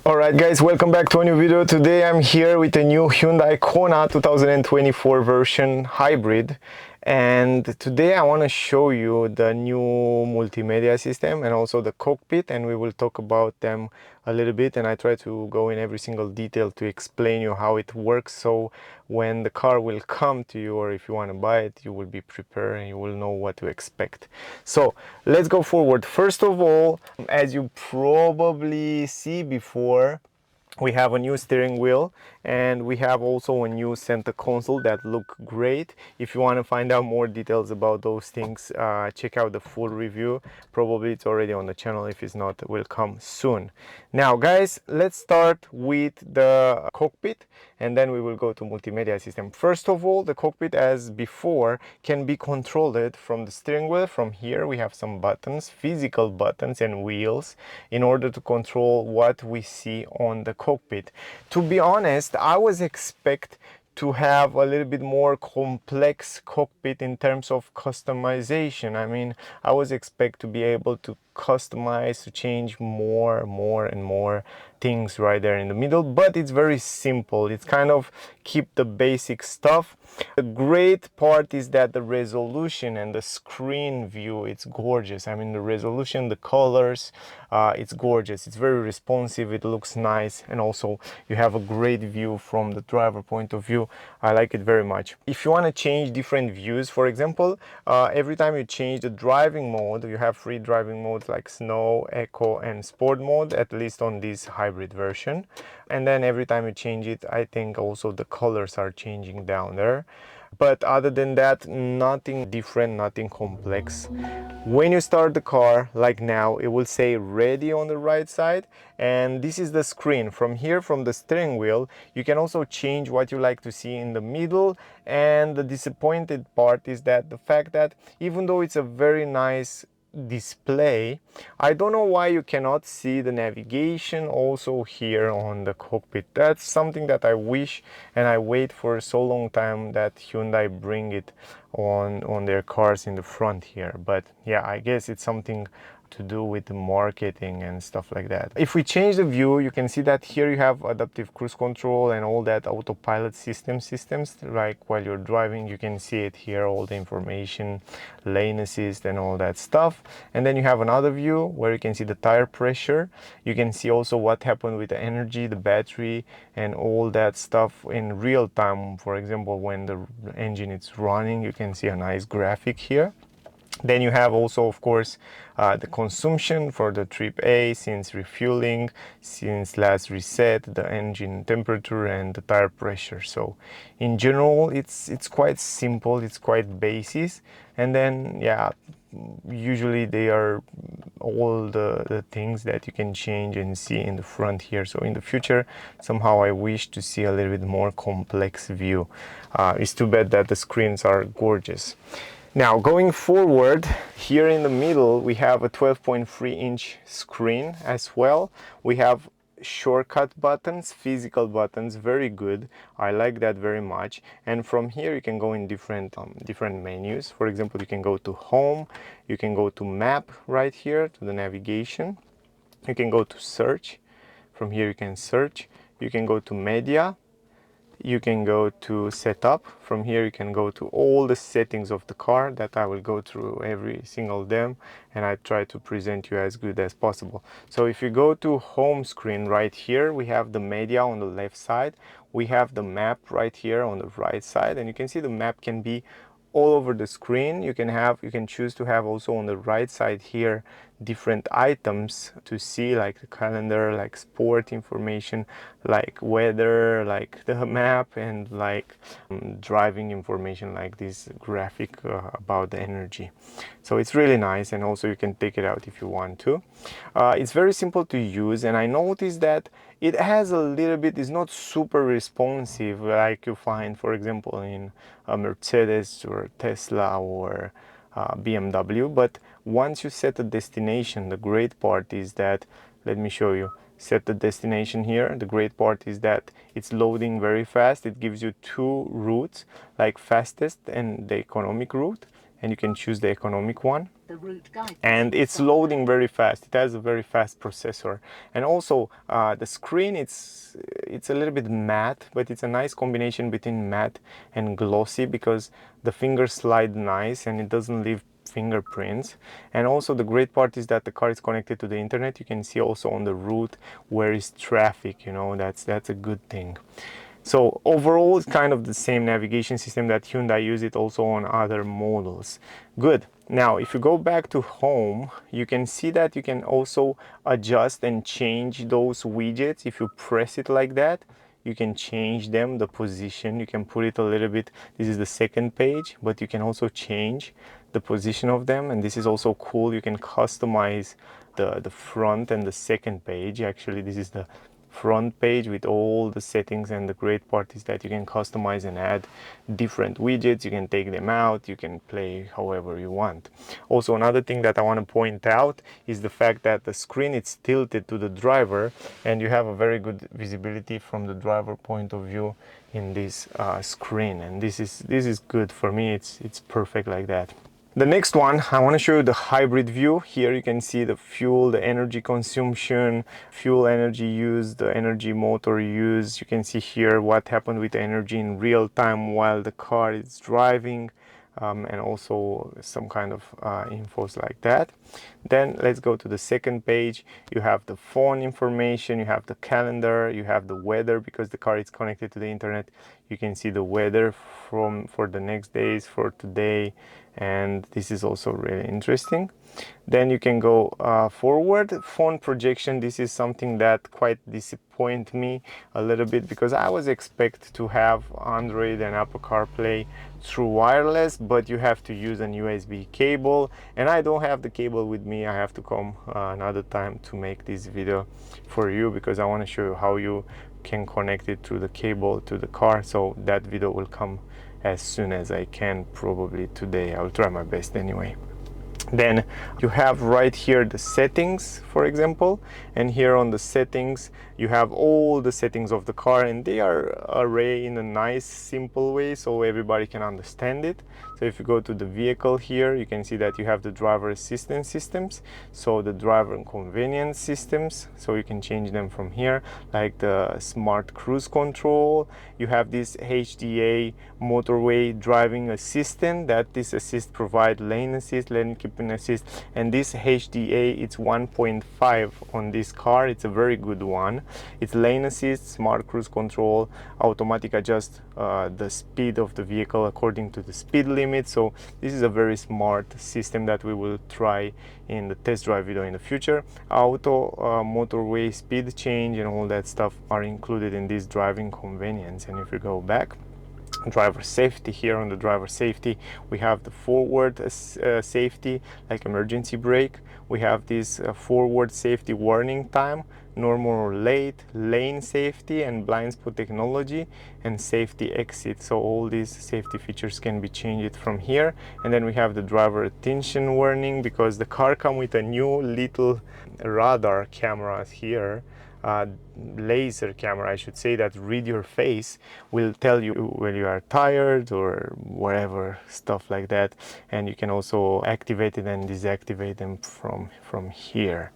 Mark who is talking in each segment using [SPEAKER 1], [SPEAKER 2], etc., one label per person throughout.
[SPEAKER 1] Alright guys, welcome back to a new video. Today I'm here with a new Hyundai Kona 2024 version hybrid, and today I want to show you the new multimedia system and also the cockpit, and we will talk about them a little bit, and I try to go in every single detail to explain you how it works, so when the car will come to you, or if you want to buy it, you will be prepared and you will know what to expect. So let's go forward. First of all, as you probably see before, we have a new steering wheel and we have also a new center console that look great. If you want to find out more details about those things, check out the full review. Probably it's already on the channel. If it's not, it will come soon. Now guys, let's start with the cockpit and then we will go to multimedia system. First of all, the cockpit, as before, can be controlled from the steering wheel. From here we have some buttons, physical buttons and wheels, in order to control what we see on the cockpit. To be honest, I was expect to have a little bit more complex cockpit in terms of customization. I mean, I was expect to be able to customize, to change more and more things right there in the middle, but it's very simple. It's kind of keep the basic stuff. The great part is that the resolution and the screen view, it's gorgeous. I mean, the resolution, the colors, it's gorgeous. It's very responsive, it looks nice, and also you have a great view from the driver point of view. I like it very much. If you want to change different views, for example, every time you change the driving mode, you have three driving modes like snow, eco and sport mode, at least on this hybrid version. And then every time you change it, I think also the colors are changing down there. But other than that, nothing different, nothing complex. When you start the car, like now, it will say ready on the right side, and this is the screen. From here, from the steering wheel, you can also change what you like to see in the middle. And the disappointed part is that the fact that even though it's a very nice display, I don't know why you cannot see the navigation also here on the cockpit. That's something that I wish, and I wait for so long time that Hyundai bring it on their cars in the front here. But yeah, I guess it's something to do with the marketing and stuff like that. If we change the view, you can see that here you have adaptive cruise control and all that autopilot systems, like while you're driving, you can see it here, all the information, lane assist and all that stuff. And then you have another view where you can see the tire pressure. You can see also what happened with the energy, the battery, and all that stuff in real time. For example, when the engine is running, you can see a nice graphic here. Then you have also, of course, the consumption for the trip A, since refueling, since last reset, the engine temperature and the tire pressure. So in general, it's quite simple, it's quite basic. And then yeah, usually they are all the things that you can change and see in the front here. So in the future, somehow I wish to see a little bit more complex view. It's too bad that the screens are gorgeous. Now going forward, here in the middle we have a 12.3-inch screen as well. We have shortcut buttons, physical buttons, very good. I like that very much. And from here you can go in different menus. For example, you can go to home, you can go to map right here, to the navigation. You can go to search. From here you can search. You can go to media. You can go to setup. From here you can go to all the settings of the car that I will go through every single them, and I try to present you as good as possible. So if you go to home screen right here, we have the media on the left side, we have the map right here on the right side, and you can see the map can be all over the screen. You can choose to have also on the right side here different items to see, like the calendar, like sport information, like weather, like the map, and like driving information, like this graphic about the energy. So it's really nice, and also you can take it out if you want to. It's very simple to use, and I noticed that it has a little bit, is not super responsive like you find, for example, in a Mercedes or Tesla or BMW. But once you set a destination, the great part is that, let me show you, set the destination here. The great part is that it's loading very fast. It gives you two routes, like fastest and the economic route. and you can choose the economic one. And it's loading very fast. It has a very fast processor, and also the screen, it's a little bit matte, but it's a nice combination between matte and glossy because the fingers slide nice and it doesn't leave fingerprints. And also the great part is that the car is connected to the internet. You can see also on the route where is traffic, you know, that's a good thing. So overall, it's kind of the same navigation system that Hyundai use it also on other models. Good. Now, if you go back to home, you can see that you can also adjust and change those widgets. If you press it like that, you can change them, the position. You can put it a little bit. This is the second page, but you can also change the position of them. And this is also cool. You can customize the front and the second page. Actually, this is the front page with all the settings, and the great part is that you can customize and add different widgets. You can take them out, you can play however you want. Also, another thing that I want to point out is the fact that the screen is tilted to the driver, and you have a very good visibility from the driver point of view in this screen, and this is good for me. It's perfect like that. The next one, I want to show you the hybrid view. Here you can see the fuel, the energy consumption, fuel energy used, the energy motor used. You can see here what happened with the energy in real time while the car is driving, and also some kind of infos like that. Then let's go to the second page. You have the phone information, you have the calendar, you have the weather because the car is connected to the internet. You can see the weather for the next days, for today, and this is also really interesting. Then you can go forward. Phone projection, this is something that quite disappointed me a little bit because I was expect to have Android and Apple CarPlay through wireless, but you have to use an USB cable, and I don't have the cable with me. I have to come another time to make this video for you because I want to show you how you can connect it through the cable to the car. So that video will come as soon as I can, probably today. I'll try my best anyway. Then you have right here the settings, for example, and here on the settings you have all the settings of the car, and they are arrayed in a nice simple way so everybody can understand it. So if you go to the vehicle here, you can see that you have the driver assistance systems, so the driver and convenience systems, so you can change them from here, like the smart cruise control. You have this HDA motorway driving assistant, that this assist provide lane assist, lane keeping assist, and this HDA, it's 1.5 on this car. It's a very good one. It's lane assist, smart cruise control, automatic adjust the speed of the vehicle according to the speed limit. So this is a very smart system that we will try in the test drive video in the future. Auto motorway speed change and all that stuff are included in this driving convenience. And if you go back, driver safety, here on the driver safety we have the forward safety, like emergency brake. We have this forward safety warning time, normal or late, lane safety, and blind spot technology, and safety exit. So all these safety features can be changed from here. And then we have the driver attention warning, because the car comes with a new little radar cameras here, laser camera I should say, that read your face, will tell you when you are tired or whatever stuff like that, and you can also activate it and deactivate them from here.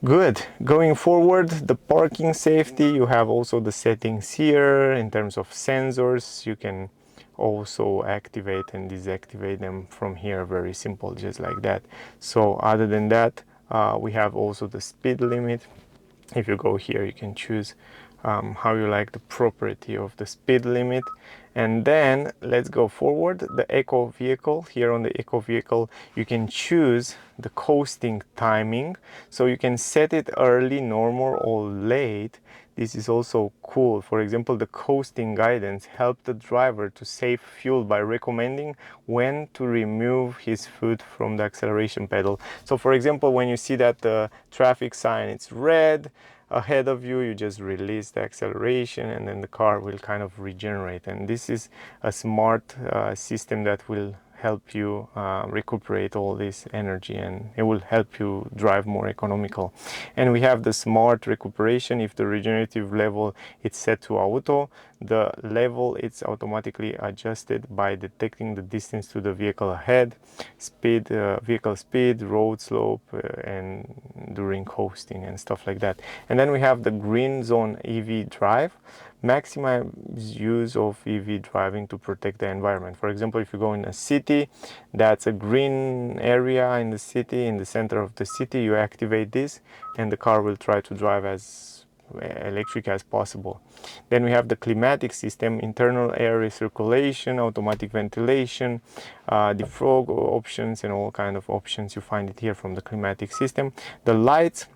[SPEAKER 1] Good. Going forward, the parking safety, you have also the settings here in terms of sensors. You can also activate and deactivate them from here, very simple, just like that. So other than that, we have also the speed limit. If you go here, you can choose how you like the property of the speed limit. And then let's go forward, the eco vehicle. Here on the eco vehicle you can choose the coasting timing, so you can set it early, normal, or late. This is also cool. For example, the coasting guidance helps the driver to save fuel by recommending when to remove his foot from the acceleration pedal. So for example, when you see that the traffic sign is red ahead of you, you just release the acceleration and then the car will kind of regenerate. And this is a smart system that will help you recuperate all this energy, and it will help you drive more economical. And we have the smart recuperation. If the regenerative level is set to auto, The level, it's automatically adjusted by detecting the distance to the vehicle ahead, speed, vehicle speed, road slope, and during coasting and stuff like that. And then we have the green zone EV drive. Maximize use of EV driving to protect the environment. For example, if you go in a city, that's a green area in the city, in the center of the city, you activate this and the car will try to drive as electric as possible. Then we have the climatic system, internal air recirculation, automatic ventilation, defrog options, and all kind of options. You find it here from the climatic system. The lights,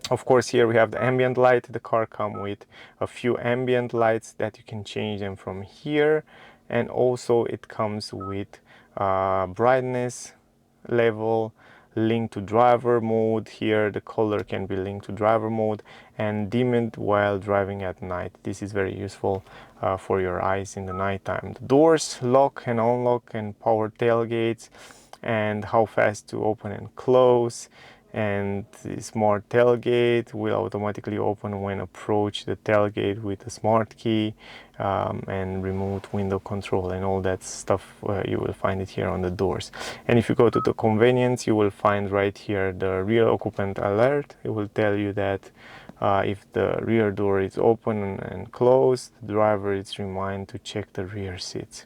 [SPEAKER 1] of course, here we have the ambient light. The car comes with a few ambient lights that you can change them from here, and also it comes with brightness level linked to driver mode. Here the color can be linked to driver mode, and dimmed while driving at night. This is very useful for your eyes in the nighttime. The doors lock and unlock, and power tailgates, and how fast to open and close. And the smart tailgate will automatically open when approach the tailgate with a smart key, and remote window control and all that stuff. You will find it here on the doors. And if you go to the convenience, you will find right here the rear occupant alert. It will tell you that if the rear door is open and closed, the driver is reminded to check the rear seats.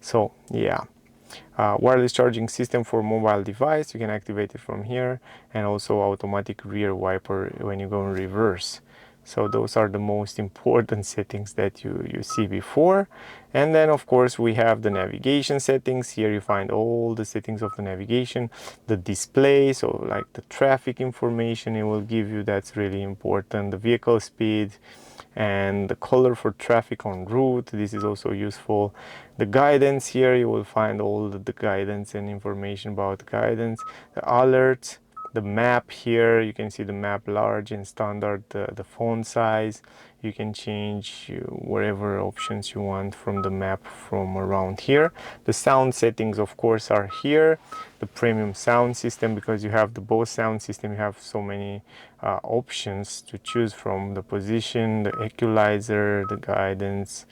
[SPEAKER 1] So yeah. Wireless charging system for mobile device, you can activate it from here, and also automatic rear wiper when you go in reverse. So those are the most important settings that you see before. And then of course we have the navigation settings. Here you find all the settings of the navigation, the display, so like the traffic information it will give you, that's really important, the vehicle speed, and the color for traffic en route. This is also useful. The guidance, here you will find all the guidance and information about guidance, the alerts, the map. Here you can see the map large and standard, the font size. You can change whatever options you want from the map from around here. The sound settings of course are here. The premium sound system, because you have the Bose sound system, you have so many options to choose from: the position, the equalizer, the guidance,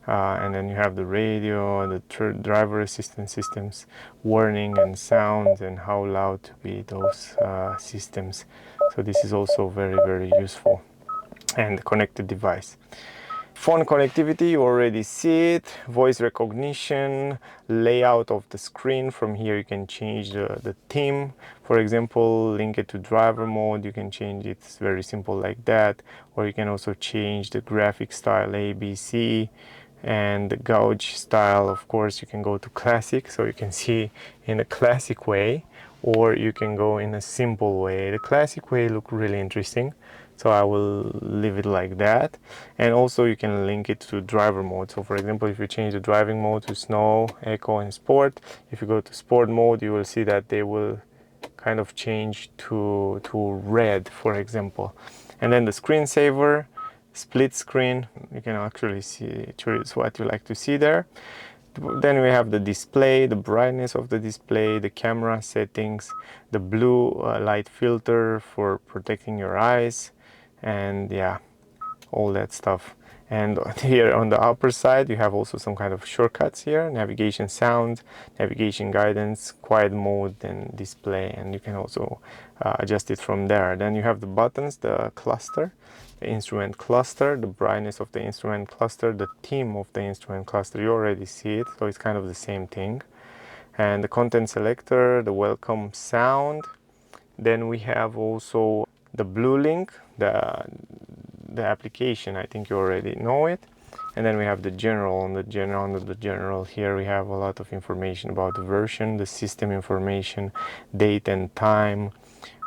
[SPEAKER 1] and then you have the radio, the driver assistance systems, warning and sounds, and how loud to be those systems. So this is also very useful. And the connected device. Phone connectivity, you already see it. Voice recognition, layout of the screen. From here you can change the theme. For example, link it to driver mode. You can change it, it's very simple like that. Or you can also change the graphic style A, B, C. And the gauge style, of course, you can go to classic, so you can see in a classic way, or you can go in a simple way. The classic way look really interesting, so I will leave it like that. And also you can link it to driver mode. So for example, if you change the driving mode to snow, eco, and sport, if you go to sport mode, you will see that they will kind of change to red, for example. And then the screensaver, split screen, you can actually choose what you like to see there. Then we have the display, the brightness of the display, the camera settings, the blue light filter for protecting your eyes, and yeah, all that stuff. And here on the upper side you have also some kind of shortcuts here: navigation sound, navigation guidance, quiet mode, and display, and you can also adjust it from there. Then you have the buttons, the cluster, the instrument cluster, the brightness of the instrument cluster, the theme of the instrument cluster, you already see it, so it's kind of the same thing. And the content selector, the welcome sound. Then we have also the blue link, the application, I think you already know it. And then we have the general. Under the general here we have a lot of information about the version, the system information, date and time,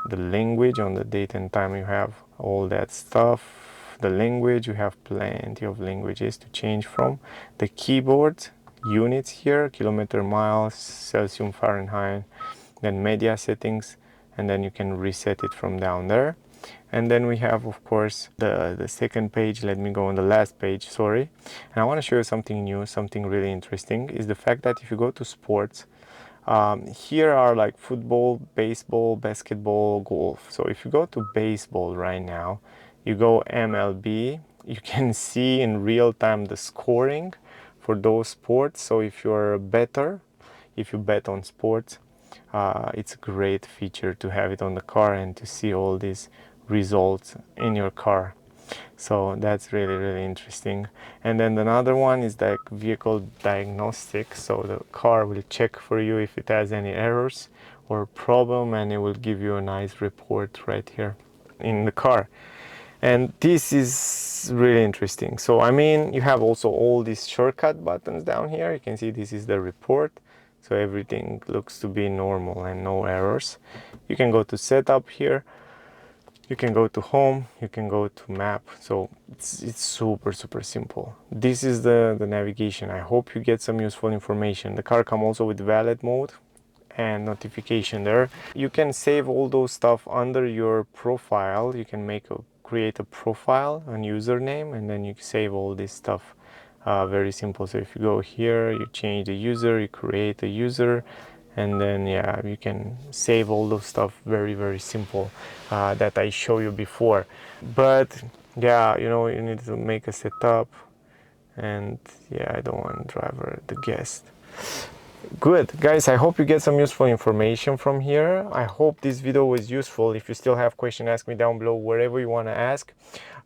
[SPEAKER 1] the language. On the date and time you have all that stuff. The language, you have plenty of languages to change from. The keyboard units here, kilometer, miles, Celsius, Fahrenheit. Then media settings, and then you can reset it from down there. And then we have, of course, the second page. Let me go on the last page, sorry. And I want to show you something new, something really interesting, is the fact that if you go to sports, here are like football, baseball, basketball, golf. So if you go to baseball right now, you go MLB, you can see in real time the scoring for those sports. So if you're better, if you bet on sports, it's a great feature to have it on the car and to see all these results in your car. So that's really interesting. And then another one is like vehicle diagnostic. So the car will check for you if it has any errors or problem, and it will give you a nice report right here in the car. And this is really interesting. So I mean, you have also all these shortcut buttons down here. You can see this is the report. So everything looks to be normal and no errors. You can go to setup here. You can go to home, you can go to map. So it's super simple. This is the navigation. I hope you get some useful information. The car comes also with valet mode and notification there. You can save all those stuff under your profile. You can create a profile and username, and then you save all this stuff. Very simple. So if you go here, you change the user, you create a user, and then yeah, you can save all those stuff. Very simple, that I show you before. But yeah, you know, you need to make a setup, and yeah, I don't want driver the guest. Good guys, I hope you get some useful information from here. I hope this video was useful. If you still have questions, ask me down below, wherever you want to ask.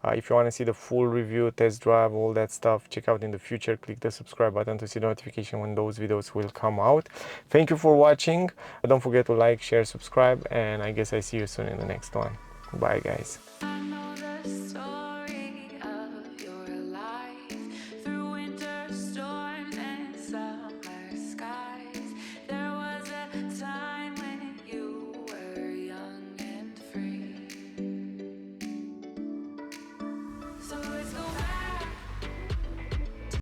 [SPEAKER 1] If you want to see the full review, test drive, all that stuff, check out in the future. Click the subscribe button to see the notification when those videos will come out. Thank you for watching. Don't forget to like, share, subscribe, and I guess I see you soon in the next one. Bye guys.